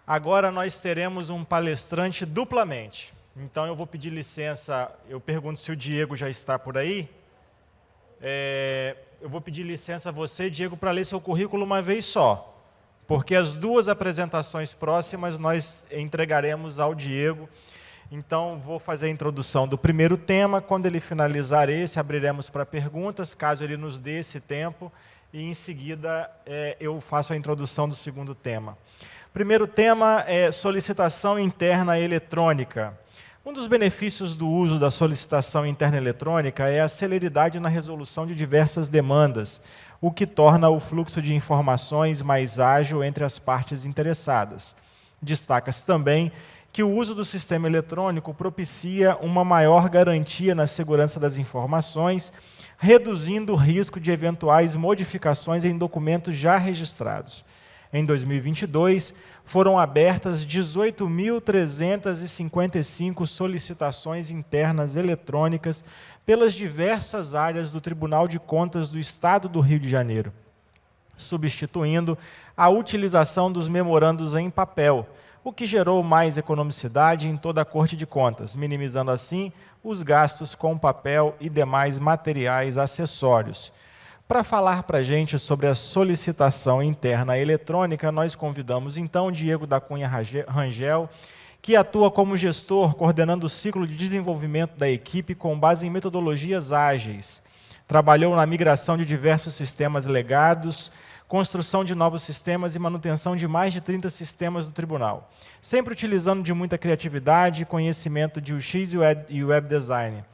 Agora nós teremos um palestrante duplamente. Então eu vou pedir licença, eu pergunto se o Diego já está por aí. Eu vou pedir licença a você, Diego, para ler seu currículo uma vez só, porque as duas apresentações próximas nós entregaremos ao Diego. Então, vou fazer a introdução do primeiro tema. Quando ele finalizar esse, abriremos para perguntas, caso ele nos dê esse tempo, e em seguida eu faço a introdução do segundo tema. Primeiro tema é solicitação interna eletrônica. Um dos benefícios do uso da solicitação interna eletrônica é a celeridade na resolução de diversas demandas, o que torna o fluxo de informações mais ágil entre as partes interessadas. Destaca-se também que o uso do sistema eletrônico propicia uma maior garantia na segurança das informações, reduzindo o risco de eventuais modificações em documentos já registrados. Em 2022, foram abertas 18.355 solicitações internas eletrônicas pelas diversas áreas do Tribunal de Contas do Estado do Rio de Janeiro, substituindo a utilização dos memorandos em papel, o que gerou mais economicidade em toda a Corte de Contas, minimizando assim os gastos com papel e demais materiais acessórios. Para falar para a gente sobre a solicitação interna eletrônica, nós convidamos então Diego da Cunha Rangel, que atua como gestor, coordenando o ciclo de desenvolvimento da equipe com base em metodologias ágeis. Trabalhou na migração de diversos sistemas legados, construção de novos sistemas e manutenção de mais de 30 sistemas do tribunal, sempre utilizando de muita criatividade e conhecimento de UX e Web Design.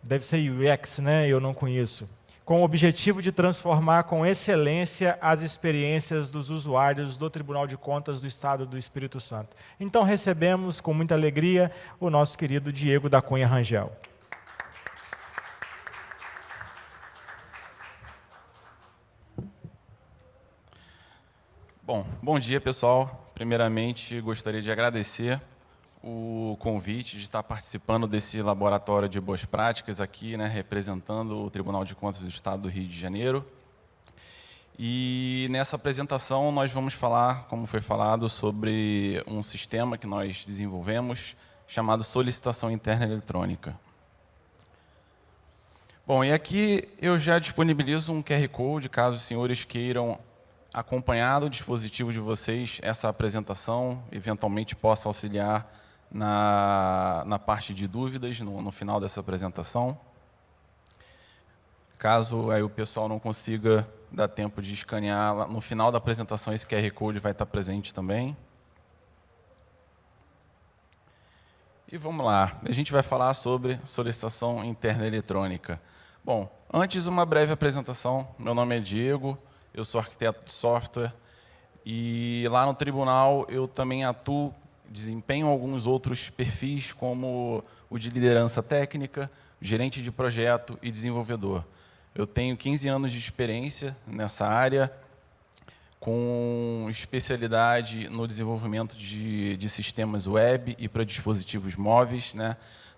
Deve ser UX, né? Eu não conheço. Com o objetivo de transformar com excelência as experiências dos usuários do Tribunal de Contas do Estado do Espírito Santo. Então, recebemos com muita alegria o nosso querido Diego da Cunha Rangel. Bom dia, pessoal. Primeiramente, gostaria de agradecer o convite de estar participando desse laboratório de boas práticas aqui, representando o Tribunal de Contas do Estado do Rio de Janeiro. E nessa apresentação nós vamos falar, como foi falado, sobre um sistema que nós desenvolvemos chamado solicitação interna eletrônica. Bom, e aqui eu já disponibilizo um QR Code, caso os senhores queiram acompanhar do dispositivo de vocês essa apresentação, eventualmente possa auxiliar na parte de dúvidas, no final dessa apresentação. Caso aí o pessoal não consiga dar tempo de escanear, no final da apresentação esse QR Code vai estar presente também. E vamos lá, a gente vai falar sobre solicitação interna eletrônica. Bom, antes uma breve apresentação, meu nome é Diego, eu sou arquiteto de software e lá no tribunal eu também atuo, desempenho alguns outros perfis, como o de liderança técnica, gerente de projeto e desenvolvedor. Eu tenho 15 anos de experiência nessa área, com especialidade no desenvolvimento de sistemas web e para dispositivos móveis,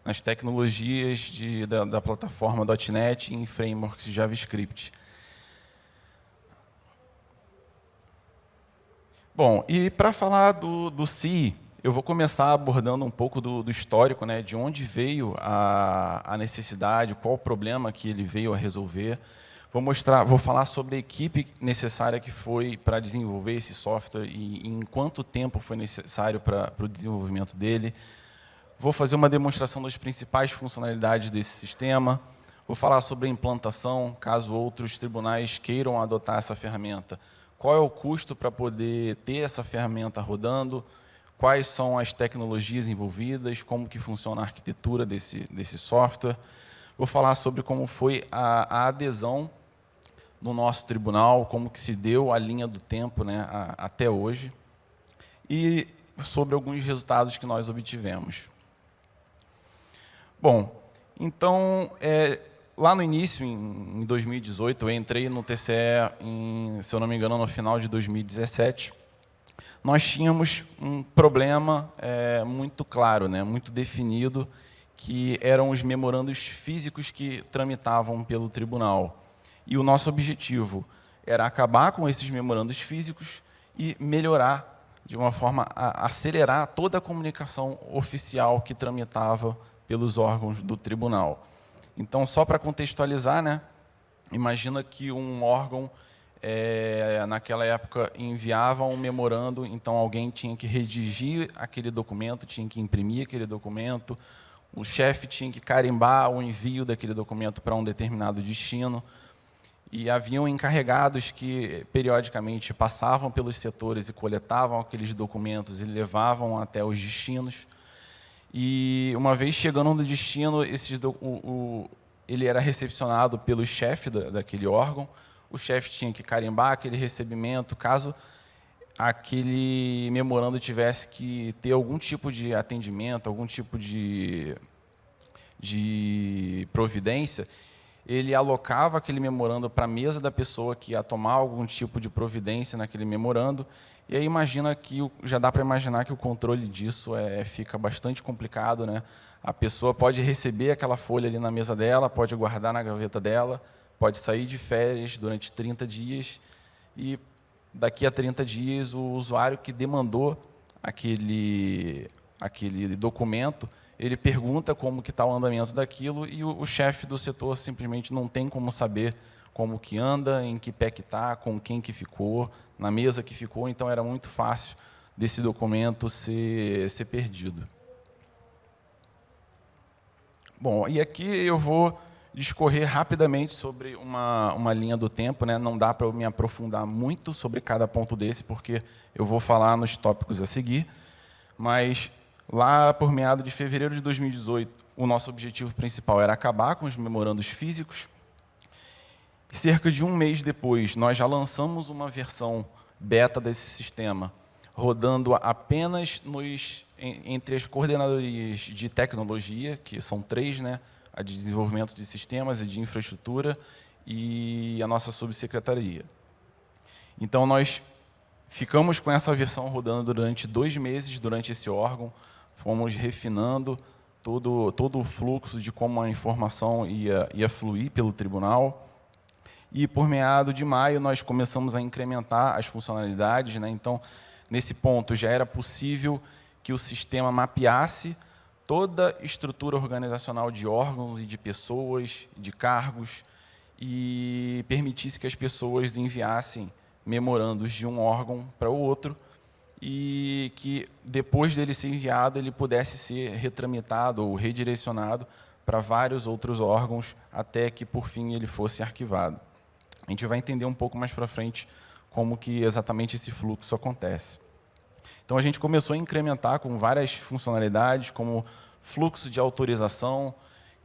nas tecnologias da plataforma .NET e em frameworks de JavaScript. Bom, e para falar do CI, eu vou começar abordando um pouco do histórico, de onde veio a necessidade, qual o problema que ele veio a resolver. Vou falar sobre a equipe necessária que foi para desenvolver esse software e em quanto tempo foi necessário para o desenvolvimento dele. Vou fazer uma demonstração das principais funcionalidades desse sistema. Vou falar sobre a implantação, caso outros tribunais queiram adotar essa ferramenta. Qual é o custo para poder ter essa ferramenta rodando? Quais são as tecnologias envolvidas, como que funciona a arquitetura desse software. Vou falar sobre como foi a adesão no nosso tribunal, como que se deu a linha do tempo até hoje, e sobre alguns resultados que nós obtivemos. Bom, então, lá no início, em 2018, eu entrei no TCE, se eu não me engano, no final de 2017, nós tínhamos um problema muito claro, muito definido, que eram os memorandos físicos que tramitavam pelo tribunal. E o nosso objetivo era acabar com esses memorandos físicos e melhorar de uma forma a acelerar toda a comunicação oficial que tramitava pelos órgãos do tribunal. Então, só para contextualizar, né, imagina que um órgão, naquela época, enviava um memorando, então alguém tinha que redigir aquele documento, tinha que imprimir aquele documento, o chefe tinha que carimbar o envio daquele documento para um determinado destino, e haviam encarregados que, periodicamente, passavam pelos setores e coletavam aqueles documentos e levavam até os destinos. E, uma vez chegando no destino, ele era recepcionado pelo chefe daquele órgão, o chefe tinha que carimbar aquele recebimento, caso aquele memorando tivesse que ter algum tipo de atendimento, algum tipo de providência, ele alocava aquele memorando para a mesa da pessoa que ia tomar algum tipo de providência naquele memorando, e aí já dá para imaginar que o controle disso fica bastante complicado, né? A pessoa pode receber aquela folha ali na mesa dela, pode guardar na gaveta dela, pode sair de férias durante 30 dias, e daqui a 30 dias o usuário que demandou aquele documento, ele pergunta como que está o andamento daquilo, e o chefe do setor simplesmente não tem como saber como que anda, em que pé que está, com quem que ficou, na mesa que ficou, então era muito fácil desse documento ser perdido. Bom, e aqui eu vou discorrer rapidamente sobre uma linha do tempo, né? Não dá para eu me aprofundar muito sobre cada ponto desse, porque eu vou falar nos tópicos a seguir, mas lá por meados de fevereiro de 2018, o nosso objetivo principal era acabar com os memorandos físicos. Cerca de um mês depois, nós já lançamos uma versão beta desse sistema, rodando apenas entre as coordenadorias de tecnologia, que são 3, né? A de desenvolvimento de sistemas e de infraestrutura, e a nossa subsecretaria. Então, nós ficamos com essa versão rodando durante 2 meses, durante esse órgão, fomos refinando todo o fluxo de como a informação ia fluir pelo tribunal, e por meado de maio nós começamos a incrementar as funcionalidades, né? Então, nesse ponto, já era possível que o sistema mapeasse toda a estrutura organizacional de órgãos e de pessoas, de cargos, e permitisse que as pessoas enviassem memorandos de um órgão para o outro, e que, depois dele ser enviado, ele pudesse ser retramitado ou redirecionado para vários outros órgãos, até que, por fim, ele fosse arquivado. A gente vai entender um pouco mais para frente como que exatamente esse fluxo acontece. Então, a gente começou a incrementar com várias funcionalidades, como fluxo de autorização.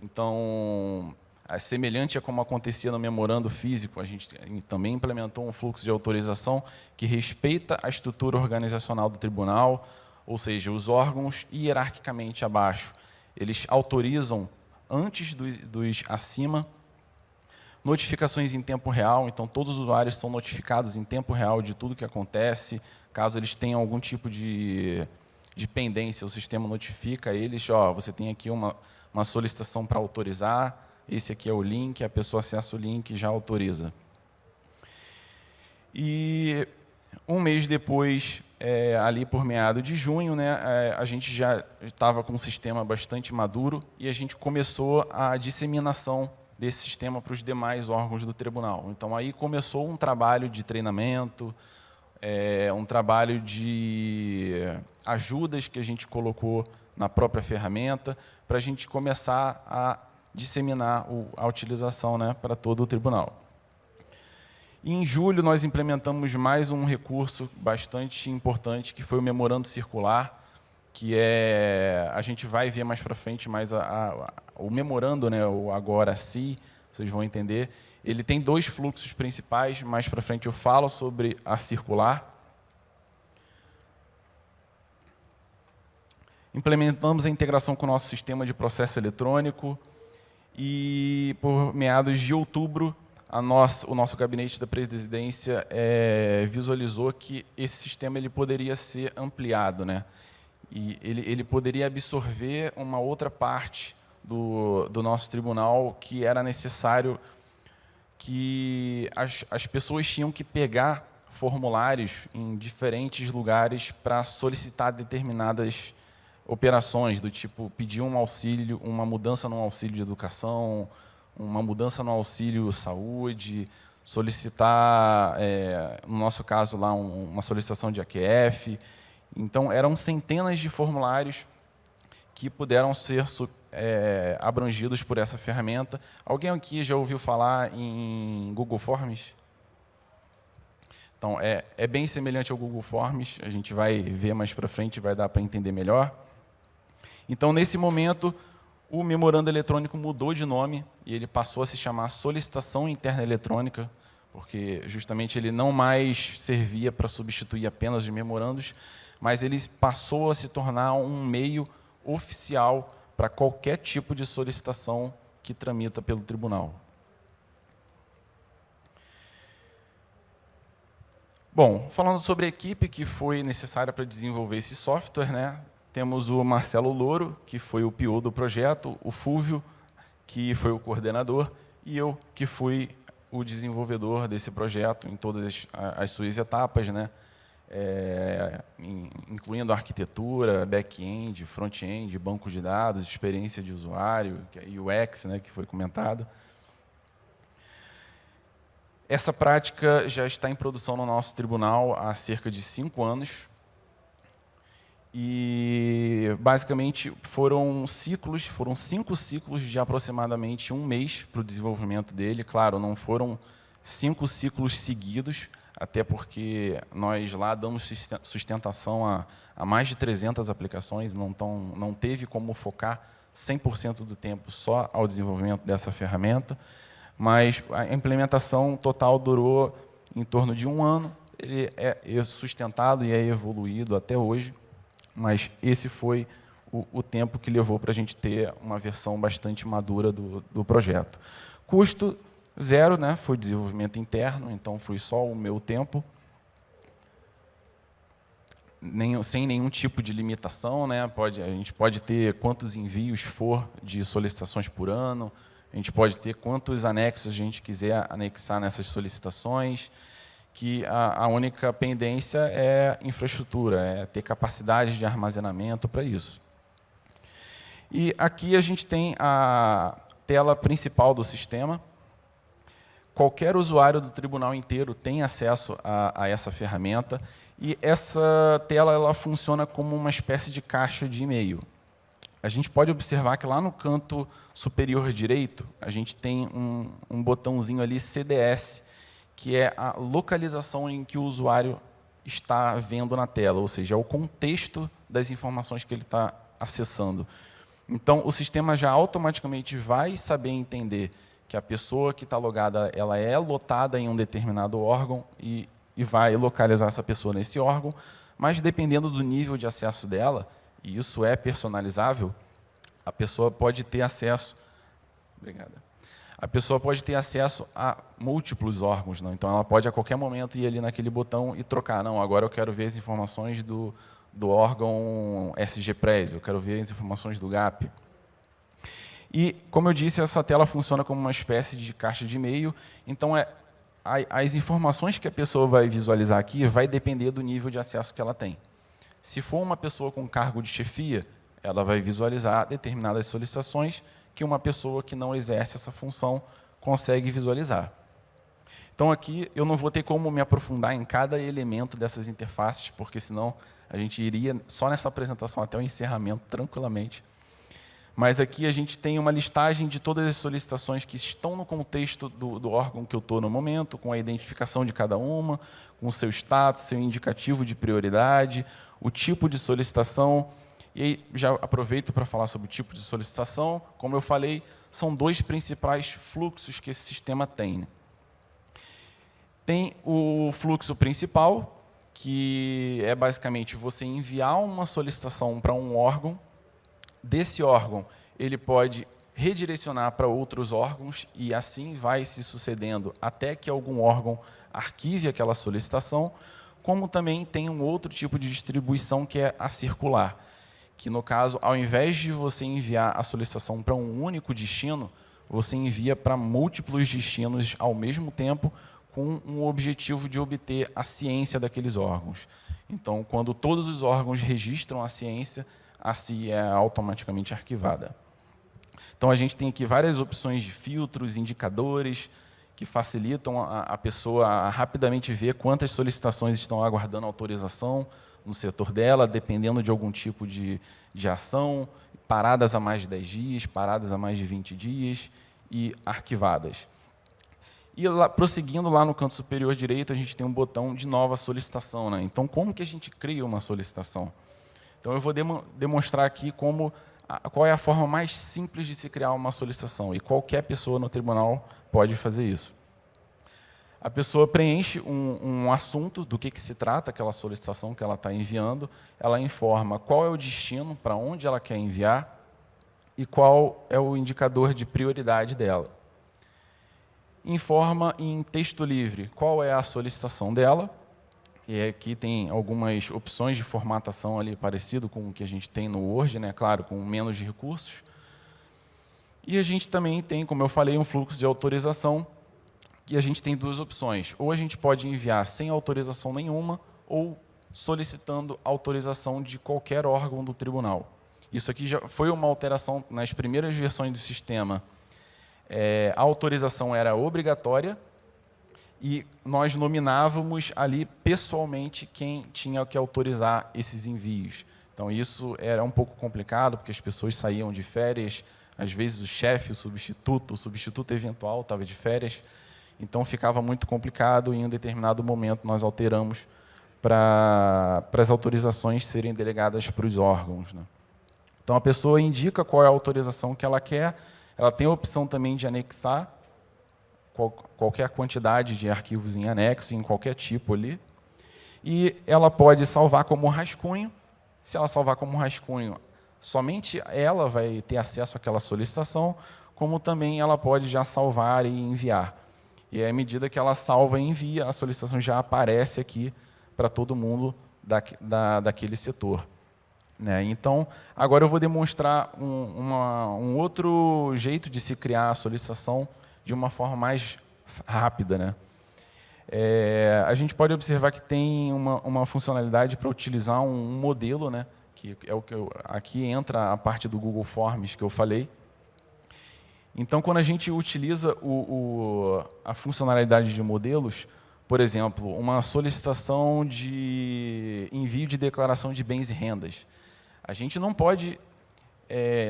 Então, semelhante a como acontecia no memorando físico, a gente também implementou um fluxo de autorização que respeita a estrutura organizacional do tribunal, ou seja, os órgãos hierarquicamente abaixo, eles autorizam antes dos acima. Notificações em tempo real, então todos os usuários são notificados em tempo real de tudo que acontece. Caso eles tenham algum tipo de pendência, o sistema notifica eles, você tem aqui uma solicitação para autorizar, esse aqui é o link, a pessoa acessa o link e já autoriza. E um mês depois, ali por meado de junho, né, a gente já estava com um sistema bastante maduro, e a gente começou a disseminação desse sistema para os demais órgãos do tribunal. Então, aí começou um trabalho de treinamento, um trabalho de ajudas que a gente colocou na própria ferramenta, para a gente começar a disseminar a utilização, né, para todo o tribunal. Em julho, nós implementamos mais um recurso bastante importante, que foi o memorando circular, que a gente vai ver mais para frente, mas o memorando, né, o agora sim, vocês vão entender, ele tem 2 fluxos principais, mais para frente eu falo sobre a circular. Implementamos a integração com o nosso sistema de processo eletrônico, e por meados de outubro, o nosso gabinete da presidência visualizou que esse sistema ele poderia ser ampliado, né? E ele poderia absorver uma outra parte do nosso tribunal, que era necessário, que as pessoas tinham que pegar formulários em diferentes lugares para solicitar determinadas operações, do tipo pedir um auxílio, uma mudança no auxílio de educação, uma mudança no auxílio saúde, solicitar, no nosso caso, lá uma solicitação de AQF. Então, eram centenas de formulários que puderam ser abrangidos por essa ferramenta. Alguém aqui já ouviu falar em Google Forms? Então, é bem semelhante ao Google Forms, a gente vai ver mais para frente, vai dar para entender melhor. Então, nesse momento, o memorando eletrônico mudou de nome e ele passou a se chamar Solicitação Interna Eletrônica, porque justamente ele não mais servia para substituir apenas os memorandos, mas ele passou a se tornar um meio oficial para qualquer tipo de solicitação que tramita pelo tribunal. Bom, falando sobre a equipe que foi necessária para desenvolver esse software, né? Temos o Marcelo Louro, que foi o PO do projeto, o Fúvio, que foi o coordenador, e eu, que fui o desenvolvedor desse projeto em todas as suas etapas, né? Incluindo arquitetura, back-end, front-end, banco de dados, experiência de usuário, que é UX, né, que foi comentado. Essa prática já está em produção no nosso tribunal há cerca de 5 anos. E, basicamente, foram 5 ciclos de aproximadamente 1 mês para o desenvolvimento dele. Claro, não foram 5 ciclos seguidos, até porque nós lá damos sustentação a mais de 300 aplicações, não teve como focar 100% do tempo só ao desenvolvimento dessa ferramenta, mas a implementação total durou em torno de 1 ano. Ele é sustentado e é evoluído até hoje, mas esse foi o tempo que levou para a gente ter uma versão bastante madura do projeto. Custo zero, né? Foi desenvolvimento interno, então foi só o meu tempo, sem nenhum tipo de limitação, né? A gente pode ter quantos envios for de solicitações por ano, a gente pode ter quantos anexos a gente quiser anexar nessas solicitações, que a única pendência é infraestrutura, é ter capacidade de armazenamento para isso. E aqui a gente tem a tela principal do sistema. Qualquer usuário do tribunal inteiro tem acesso a essa ferramenta, e essa tela ela funciona como uma espécie de caixa de e-mail. A gente pode observar que lá no canto superior direito, a gente tem um botãozinho ali CDS, que é a localização em que o usuário está vendo na tela, ou seja, é o contexto das informações que ele está acessando. Então, o sistema já automaticamente vai saber entender que a pessoa que está logada ela é lotada em um determinado órgão e vai localizar essa pessoa nesse órgão, mas dependendo do nível de acesso dela, e isso é personalizável, a pessoa pode ter acesso... Obrigada. A pessoa pode ter acesso a múltiplos órgãos, não? Então ela pode a qualquer momento ir ali naquele botão e trocar. Não, agora eu quero ver as informações do órgão SGPRES, eu quero ver as informações do GAP. E, como eu disse, essa tela funciona como uma espécie de caixa de e-mail. Então, as informações que a pessoa vai visualizar aqui vai depender do nível de acesso que ela tem. Se for uma pessoa com cargo de chefia, ela vai visualizar determinadas solicitações que uma pessoa que não exerce essa função consegue visualizar. Então, aqui eu não vou ter como me aprofundar em cada elemento dessas interfaces, porque senão a gente iria só nessa apresentação até o encerramento tranquilamente. Mas aqui a gente tem uma listagem de todas as solicitações que estão no contexto do órgão que eu estou no momento, com a identificação de cada uma, com o seu status, seu indicativo de prioridade, o tipo de solicitação. E aí, já aproveito para falar sobre o tipo de solicitação. Como eu falei, são 2 principais fluxos que esse sistema tem. Tem o fluxo principal, que é basicamente você enviar uma solicitação para um órgão. Desse órgão, ele pode redirecionar para outros órgãos e assim vai se sucedendo até que algum órgão arquive aquela solicitação, como também tem um outro tipo de distribuição que é a circular, que, no caso, ao invés de você enviar a solicitação para um único destino, você envia para múltiplos destinos ao mesmo tempo, com o objetivo de obter a ciência daqueles órgãos. Então, quando todos os órgãos registram a ciência, a CIE é automaticamente arquivada. Então, a gente tem aqui várias opções de filtros, indicadores, que facilitam a pessoa a rapidamente ver quantas solicitações estão aguardando autorização no setor dela, dependendo de algum tipo de ação, paradas a mais de 10 dias, paradas a mais de 20 dias e arquivadas. E lá, prosseguindo lá no canto superior direito, a gente tem um botão de nova solicitação, né? Então, como que a gente cria uma solicitação? Então, eu vou demonstrar aqui qual é a forma mais simples de se criar uma solicitação, e qualquer pessoa no tribunal pode fazer isso. A pessoa preenche um assunto do que se trata aquela solicitação que ela está enviando, ela informa qual é o destino, para onde ela quer enviar, e qual é o indicador de prioridade dela. Informa em texto livre qual é a solicitação dela, e aqui tem algumas opções de formatação ali parecido com o que a gente tem no Word, né? Claro, com menos recursos. E a gente também tem, como eu falei, um fluxo de autorização, que a gente tem duas opções. Ou a gente pode enviar sem autorização nenhuma, ou solicitando autorização de qualquer órgão do tribunal. Isso aqui já foi uma alteração nas primeiras versões do sistema. A autorização era obrigatória e nós nominávamos ali pessoalmente quem tinha que autorizar esses envios. Então, isso era um pouco complicado, porque as pessoas saíam de férias, às vezes o chefe, o substituto eventual estava de férias, então ficava muito complicado e em um determinado momento nós alteramos para as autorizações serem delegadas para os órgãos, né? Então, a pessoa indica qual é a autorização que ela quer, ela tem a opção também de anexar qualquer quantidade de arquivos em anexo, em qualquer tipo ali, e ela pode salvar como rascunho. Se ela salvar como rascunho, somente ela vai ter acesso àquela solicitação, como também ela pode já salvar e enviar. E à medida que ela salva e envia, a solicitação já aparece aqui para todo mundo daquele setor, né? Então, agora eu vou demonstrar um outro jeito de se criar a solicitação de uma forma mais rápida, né? A gente pode observar que tem uma funcionalidade para utilizar um modelo, né? Que é o que aqui entra a parte do Google Forms que eu falei. Então, quando a gente utiliza a funcionalidade de modelos, por exemplo, uma solicitação de envio de declaração de bens e rendas, a gente não pode,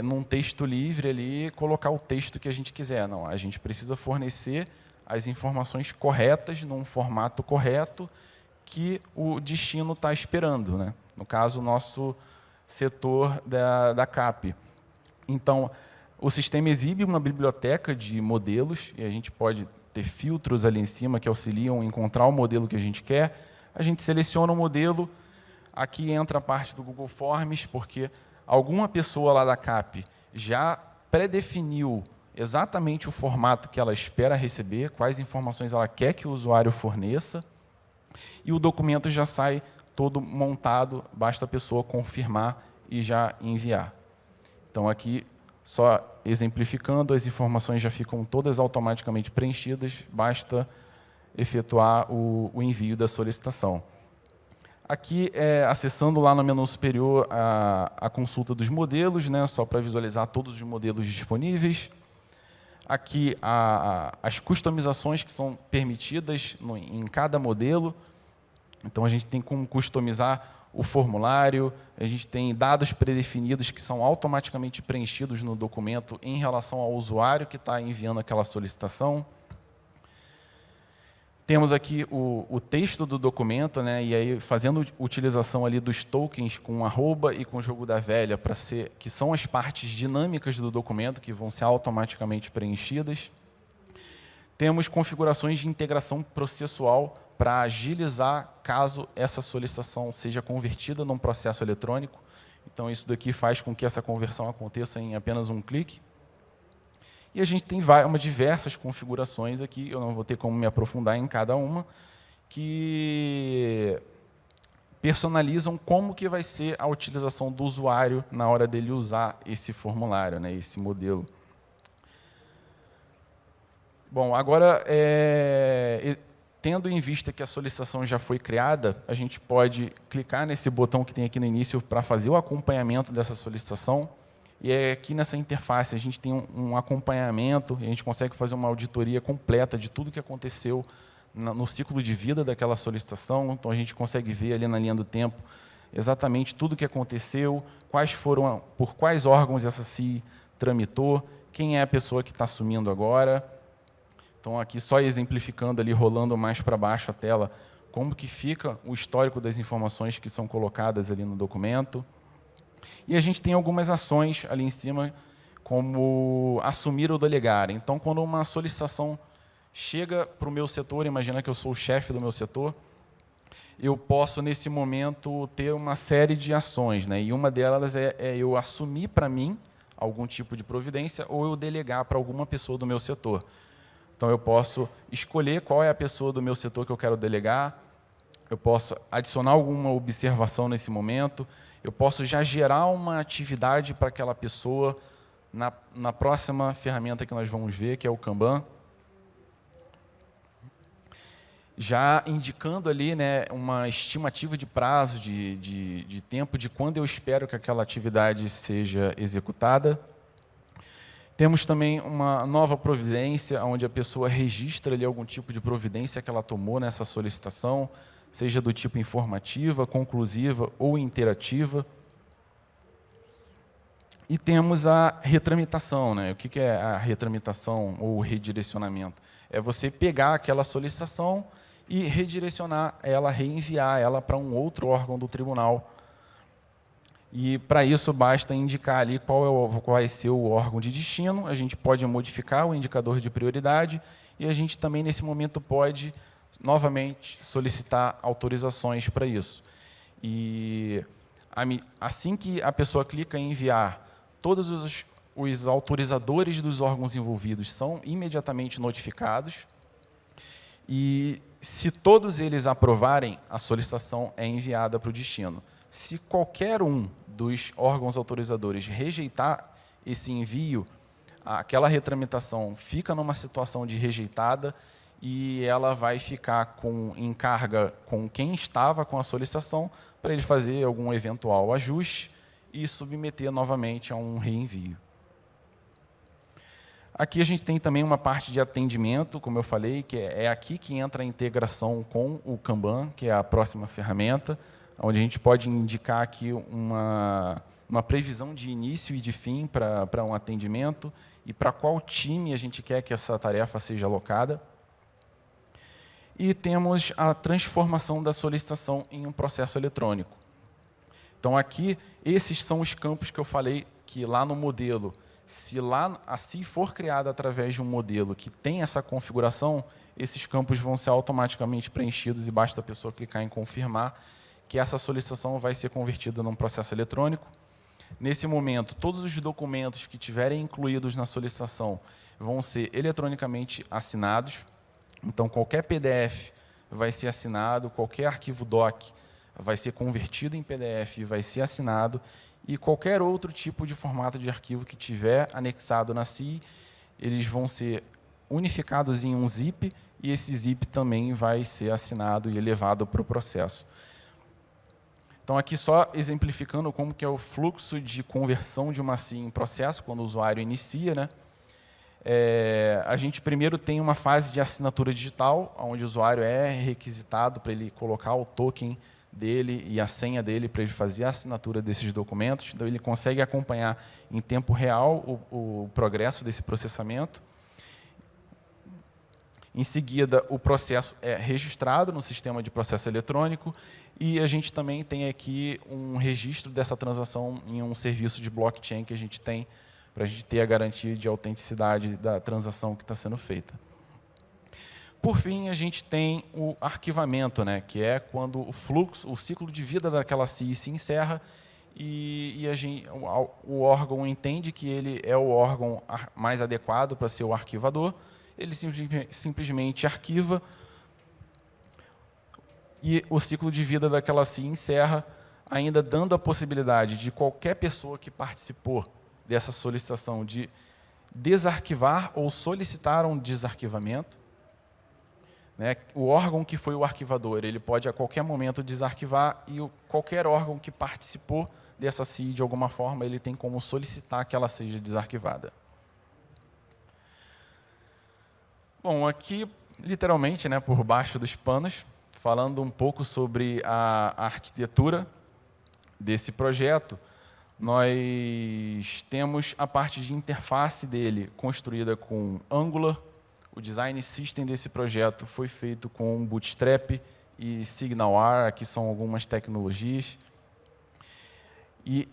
num texto livre ali, colocar o texto que a gente quiser. Não, a gente precisa fornecer as informações corretas, num formato correto, que o destino está esperando, né? No caso, o nosso setor da CAP. Então, o sistema exibe uma biblioteca de modelos, e a gente pode ter filtros ali em cima que auxiliam a encontrar o modelo que a gente quer. A gente seleciona o modelo, aqui entra a parte do Google Forms, porque alguma pessoa lá da CAP já predefiniu exatamente o formato que ela espera receber, quais informações ela quer que o usuário forneça, e o documento já sai todo montado, basta a pessoa confirmar e já enviar. Então, aqui, só exemplificando, as informações já ficam todas automaticamente preenchidas, basta efetuar o envio da solicitação. Aqui, acessando lá no menu superior a consulta dos modelos, né, só para visualizar todos os modelos disponíveis. Aqui, as customizações que são permitidas em cada modelo. Então, a gente tem como customizar o formulário, a gente tem dados predefinidos que são automaticamente preenchidos no documento em relação ao usuário que está enviando aquela solicitação. Temos aqui o texto do documento, né, e aí fazendo utilização ali dos tokens com arroba e com jogo da velha, que são as partes dinâmicas do documento que vão ser automaticamente preenchidas. Temos configurações de integração processual para agilizar caso essa solicitação seja convertida num processo eletrônico. Então, isso daqui faz com que essa conversão aconteça em apenas um clique. E a gente tem diversas configurações aqui, eu não vou ter como me aprofundar em cada uma, que personalizam como que vai ser a utilização do usuário na hora dele usar esse formulário, né, esse modelo. Bom, agora, tendo em vista que a solicitação já foi criada, a gente pode clicar nesse botão que tem aqui no início para fazer o acompanhamento dessa solicitação. E aqui nessa interface a gente tem um acompanhamento, e a gente consegue fazer uma auditoria completa de tudo que aconteceu no ciclo de vida daquela solicitação. Então, a gente consegue ver ali na linha do tempo exatamente tudo o que aconteceu, por quais órgãos essa CI tramitou, quem é a pessoa que está assumindo agora. Então, aqui só exemplificando ali, rolando mais para baixo a tela, como que fica o histórico das informações que são colocadas ali no documento. E a gente tem algumas ações ali em cima, como assumir ou delegar. Então, quando uma solicitação chega para o meu setor, imagina que eu sou o chefe do meu setor, eu posso, nesse momento, ter uma série de ações, né? E uma delas é eu assumir para mim algum tipo de providência ou eu delegar para alguma pessoa do meu setor. Então, eu posso escolher qual é a pessoa do meu setor que eu quero delegar, eu posso adicionar alguma observação nesse momento, eu posso já gerar uma atividade para aquela pessoa na próxima ferramenta que nós vamos ver, que é o Kanban. Já indicando ali, né, uma estimativa de prazo, de tempo, de quando eu espero que aquela atividade seja executada. Temos também uma nova providência, onde a pessoa registra ali algum tipo de providência que ela tomou nessa solicitação, seja do tipo informativa, conclusiva ou interativa. E temos a retramitação, né? O que é a retramitação ou redirecionamento? É você pegar aquela solicitação e redirecionar ela, reenviar ela para um outro órgão do tribunal. E, para isso, basta indicar ali qual vai ser o órgão de destino. A gente pode modificar o indicador de prioridade e a gente também, nesse momento, pode, novamente, solicitar autorizações para isso. E, assim que a pessoa clica em enviar, todos os autorizadores dos órgãos envolvidos são imediatamente notificados e, se todos eles aprovarem, a solicitação é enviada para o destino. Se qualquer um dos órgãos autorizadores rejeitar esse envio, aquela retramitação fica numa situação de rejeitada e ela vai ficar em carga com quem estava com a solicitação para ele fazer algum eventual ajuste e submeter novamente a um reenvio. Aqui a gente tem também uma parte de atendimento, como eu falei, que é aqui que entra a integração com o Kanban, que é a próxima ferramenta, onde a gente pode indicar aqui uma previsão de início e de fim para um atendimento e para qual time a gente quer que essa tarefa seja alocada. E temos a transformação da solicitação em um processo eletrônico. Então, aqui, esses são os campos que eu falei que lá no modelo, se lá a CI for criada através de um modelo que tem essa configuração, esses campos vão ser automaticamente preenchidos e basta a pessoa clicar em confirmar que essa solicitação vai ser convertida num processo eletrônico. Nesse momento, todos os documentos que tiverem incluídos na solicitação vão ser eletronicamente assinados. Então, qualquer PDF vai ser assinado, qualquer arquivo doc vai ser convertido em PDF e vai ser assinado, e qualquer outro tipo de formato de arquivo que tiver anexado na CI, eles vão ser unificados em um zip, e esse zip também vai ser assinado e levado para o processo. Então, aqui só exemplificando como que é o fluxo de conversão de uma CI em processo, quando o usuário inicia, né? A gente primeiro tem uma fase de assinatura digital, onde o usuário é requisitado para ele colocar o token dele e a senha dele para ele fazer a assinatura desses documentos. Então, ele consegue acompanhar em tempo real o progresso desse processamento. Em seguida, o processo é registrado no sistema de processo eletrônico e a gente também tem aqui um registro dessa transação em um serviço de blockchain que a gente tem para a gente ter a garantia de autenticidade da transação que está sendo feita. Por fim, a gente tem o arquivamento, né, que é quando o ciclo de vida daquela CI se encerra e o órgão entende que ele é o órgão mais adequado para ser o arquivador, ele simplesmente arquiva e o ciclo de vida daquela CI encerra, ainda dando a possibilidade de qualquer pessoa que participou dessa solicitação de desarquivar ou solicitar um desarquivamento. né? O órgão que foi o arquivador, ele pode a qualquer momento desarquivar e qualquer órgão que participou dessa CIE de alguma forma, ele tem como solicitar que ela seja desarquivada. Bom, aqui, literalmente, né, por baixo dos panos, falando um pouco sobre a arquitetura desse projeto, nós temos a parte de interface dele construída com Angular. O design system desse projeto foi feito com Bootstrap e SignalR, que são algumas tecnologias. E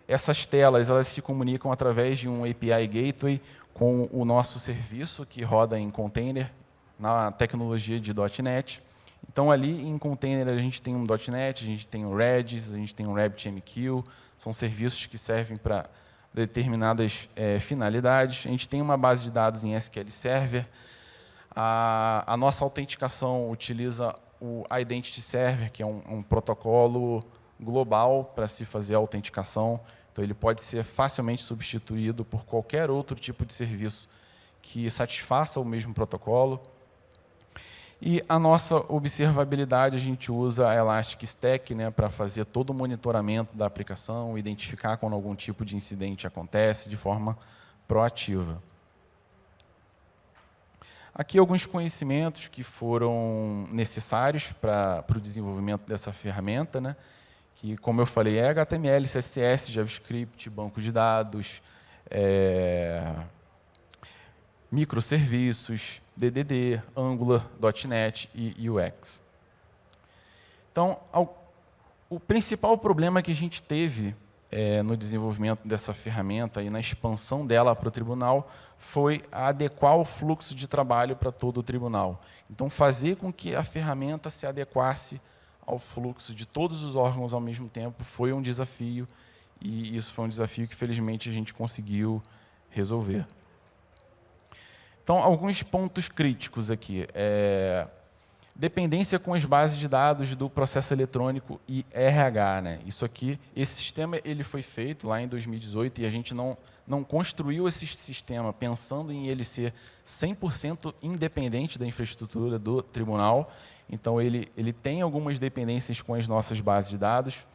essas telas elas se comunicam através de um API Gateway com o nosso serviço, que roda em container, na tecnologia de .NET. Então, ali em container, a gente tem um .NET, a gente tem um Redis, a gente tem um RabbitMQ, são serviços que servem para determinadas finalidades. A gente tem uma base de dados em SQL Server. A nossa autenticação utiliza o Identity Server, que é um protocolo global para se fazer a autenticação. Então, ele pode ser facilmente substituído por qualquer outro tipo de serviço que satisfaça o mesmo protocolo. E a nossa observabilidade, a gente usa a Elastic Stack, né, para fazer todo o monitoramento da aplicação, identificar quando algum tipo de incidente acontece de forma proativa. Aqui alguns conhecimentos que foram necessários para o desenvolvimento dessa ferramenta, né, que, como eu falei, é HTML, CSS, JavaScript, banco de dados, microserviços, DDD, Angular, .NET e UX. Então, o principal problema que a gente teve no desenvolvimento dessa ferramenta e na expansão dela para o tribunal foi adequar o fluxo de trabalho para todo o tribunal. Então, fazer com que a ferramenta se adequasse ao fluxo de todos os órgãos ao mesmo tempo foi um desafio, e isso foi um desafio que, felizmente, a gente conseguiu resolver. Então, alguns pontos críticos aqui. Dependência com as bases de dados do processo eletrônico e RH. Né? Isso aqui, esse sistema ele foi feito lá em 2018 e a gente não construiu esse sistema pensando em ele ser 100% independente da infraestrutura do tribunal. Então, ele tem algumas dependências com as nossas bases de dados.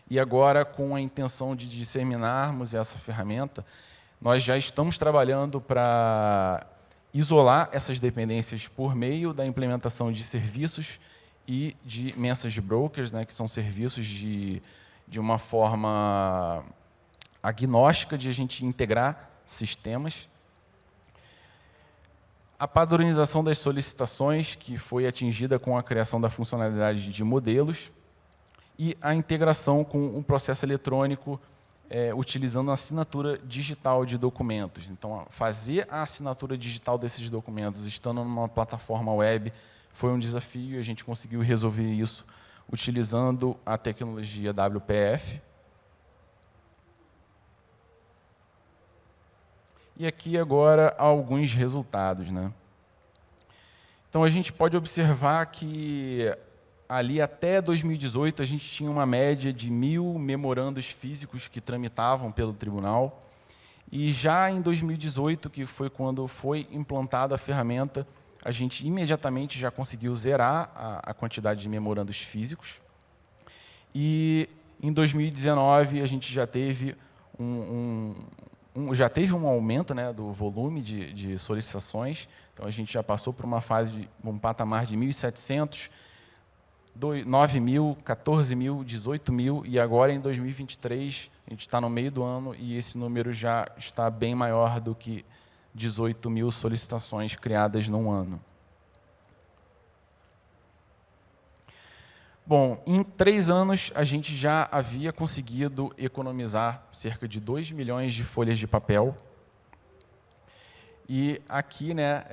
E agora, com a intenção de disseminarmos essa ferramenta, nós já estamos trabalhando para isolar essas dependências por meio da implementação de serviços e de message brokers, né, que são serviços de uma forma agnóstica de a gente integrar sistemas. A padronização das solicitações, que foi atingida com a criação da funcionalidade de modelos, e a integração com o processo eletrônico, utilizando a assinatura digital de documentos. Então, fazer a assinatura digital desses documentos, estando numa plataforma web, foi um desafio e a gente conseguiu resolver isso utilizando a tecnologia WPF. E aqui agora alguns resultados. Né? Então, a gente pode observar que ali até 2018 a gente tinha uma média de 1.000 memorandos físicos que tramitavam pelo tribunal. E já em 2018, que foi quando foi implantada a ferramenta, a gente imediatamente já conseguiu zerar a quantidade de memorandos físicos. E em 2019 a gente já teve um aumento, né, do volume de solicitações. Então, a gente já passou por uma fase, um patamar de 1.700, 9.000, 14.000, 18.000, e agora, em 2023, a gente está no meio do ano e esse número já está bem maior do que 18.000 solicitações criadas num ano. Bom, em 3 anos, a gente já havia conseguido economizar cerca de 2 milhões de folhas de papel. E aqui, né,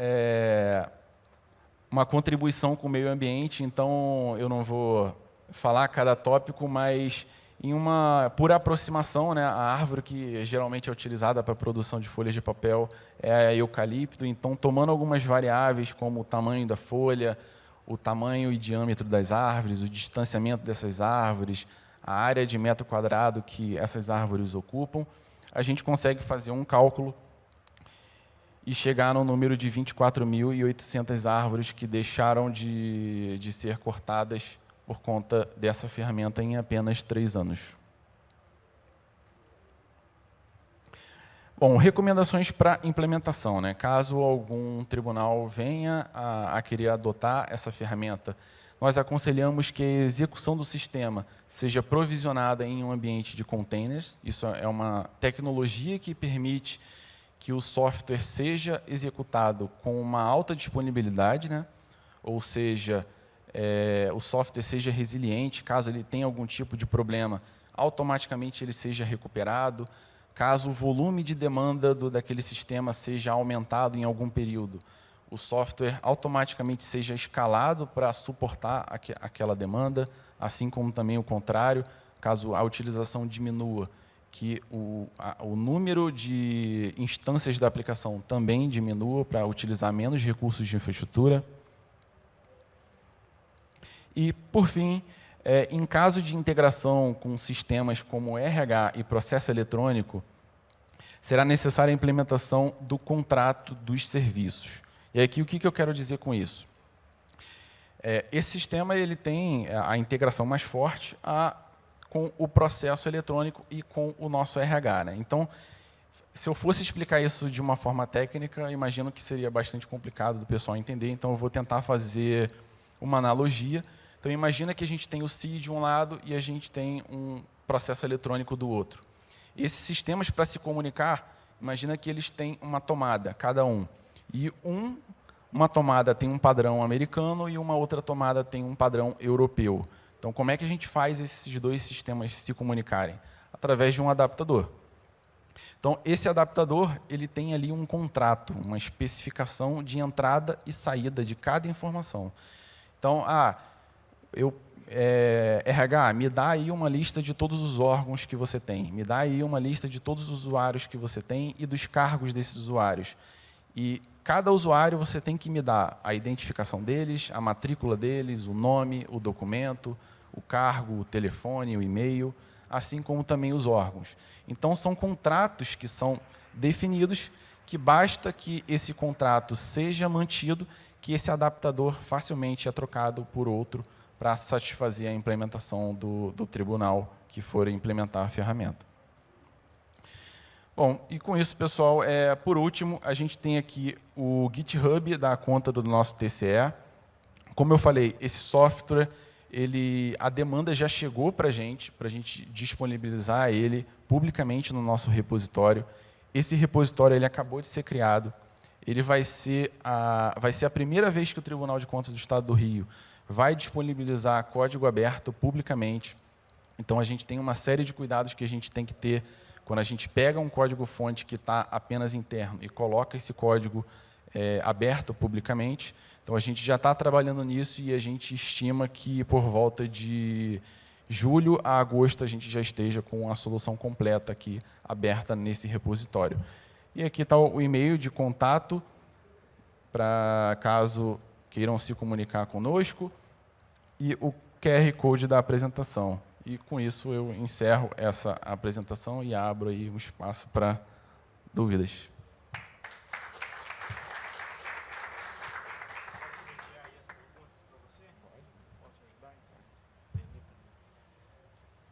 uma contribuição com o meio ambiente, então eu não vou falar cada tópico, mas por aproximação, né, a árvore que geralmente é utilizada para a produção de folhas de papel é a eucalipto, então tomando algumas variáveis como o tamanho da folha, o tamanho e diâmetro das árvores, o distanciamento dessas árvores, a área de metro quadrado que essas árvores ocupam, a gente consegue fazer um cálculo e chegar no número de 24.800 árvores que deixaram de ser cortadas por conta dessa ferramenta em apenas 3 anos. Bom, recomendações para implementação, né? Caso algum tribunal venha a querer adotar essa ferramenta, nós aconselhamos que a execução do sistema seja provisionada em um ambiente de containers. Isso é uma tecnologia que permite que o software seja executado com uma alta disponibilidade, né? Ou seja, o software seja resiliente, caso ele tenha algum tipo de problema, automaticamente ele seja recuperado. Caso o volume de demanda daquele sistema seja aumentado em algum período, o software automaticamente seja escalado para suportar aquela demanda, assim como também o contrário, caso a utilização diminua, que o número de instâncias da aplicação também diminua para utilizar menos recursos de infraestrutura. E, por fim, em caso de integração com sistemas como RH e processo eletrônico, será necessária a implementação do contrato dos serviços. E aqui, o que eu quero dizer com isso? Esse sistema ele tem a integração mais forte com o processo eletrônico e com o nosso RH, né? Então, se eu fosse explicar isso de uma forma técnica, imagino que seria bastante complicado do pessoal entender, então eu vou tentar fazer uma analogia. Então, imagina que a gente tem o CI de um lado e a gente tem um processo eletrônico do outro. Esses sistemas, para se comunicar, imagina que eles têm uma tomada, cada um. E uma tomada tem um padrão americano e uma outra tomada tem um padrão europeu. Então, como é que a gente faz esses dois sistemas se comunicarem? Através de um adaptador. Então, esse adaptador ele tem ali um contrato, uma especificação de entrada e saída de cada informação. Então, RH, me dá aí uma lista de todos os órgãos que você tem, me dá aí uma lista de todos os usuários que você tem e dos cargos desses usuários. E cada usuário você tem que me dar a identificação deles, a matrícula deles, o nome, o documento, o cargo, o telefone, o e-mail, assim como também os órgãos. Então, são contratos que são definidos, que basta que esse contrato seja mantido, que esse adaptador facilmente é trocado por outro para satisfazer a implementação do tribunal que for implementar a ferramenta. Bom, e com isso, pessoal, por último, a gente tem aqui o GitHub da conta do nosso TCE. Como eu falei, esse software, a demanda já chegou para a gente disponibilizar ele publicamente no nosso repositório. Esse repositório ele acabou de ser criado. Ele vai ser a primeira vez que o Tribunal de Contas do Estado do Rio vai disponibilizar código aberto publicamente. Então, a gente tem uma série de cuidados que a gente tem que ter quando a gente pega um código-fonte que está apenas interno e coloca esse código aberto publicamente. Então, a gente já está trabalhando nisso e a gente estima que, por volta de julho a agosto, a gente já esteja com a solução completa aqui, aberta nesse repositório. E aqui está o e-mail de contato, para caso queiram se comunicar conosco, e o QR Code da apresentação. E, com isso, eu encerro essa apresentação e abro aí um espaço para dúvidas.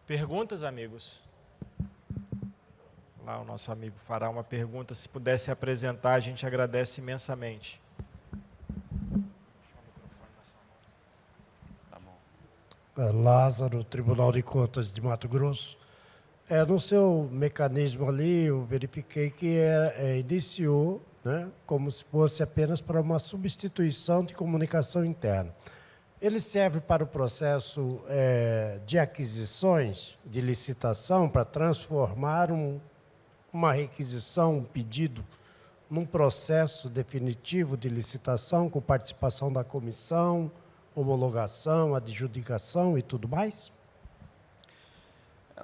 Perguntas, amigos? Lá o nosso amigo fará uma pergunta. Se pudesse apresentar, a gente agradece imensamente. Lázaro, Tribunal de Contas de Mato Grosso. No seu mecanismo ali, eu verifiquei que iniciou, né, como se fosse apenas para uma substituição de comunicação interna. Ele serve para o processo de aquisições, de licitação, para transformar uma requisição, um pedido, num processo definitivo de licitação, com participação da comissão, homologação, adjudicação e tudo mais?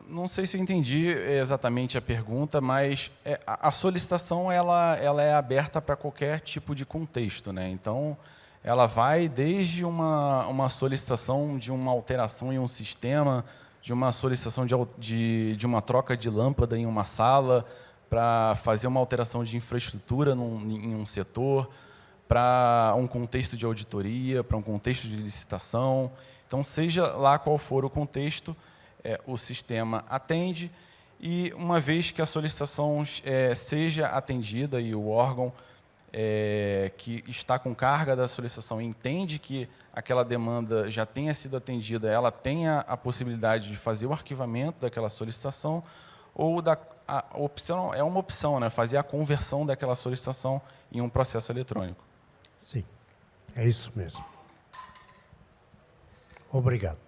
Não sei se eu entendi exatamente a pergunta, mas a solicitação ela é aberta para qualquer tipo de contexto, né? Então, ela vai desde uma solicitação de uma alteração em um sistema, de uma solicitação de uma troca de lâmpada em uma sala, para fazer uma alteração de infraestrutura em um setor, para um contexto de auditoria, para um contexto de licitação. Então, seja lá qual for o contexto, o sistema atende, e uma vez que a solicitação seja atendida e o órgão que está com carga da solicitação entende que aquela demanda já tenha sido atendida, ela tenha a possibilidade de fazer o arquivamento daquela solicitação, ou é uma opção, né, fazer a conversão daquela solicitação em um processo eletrônico. Sim, é isso mesmo. Obrigado.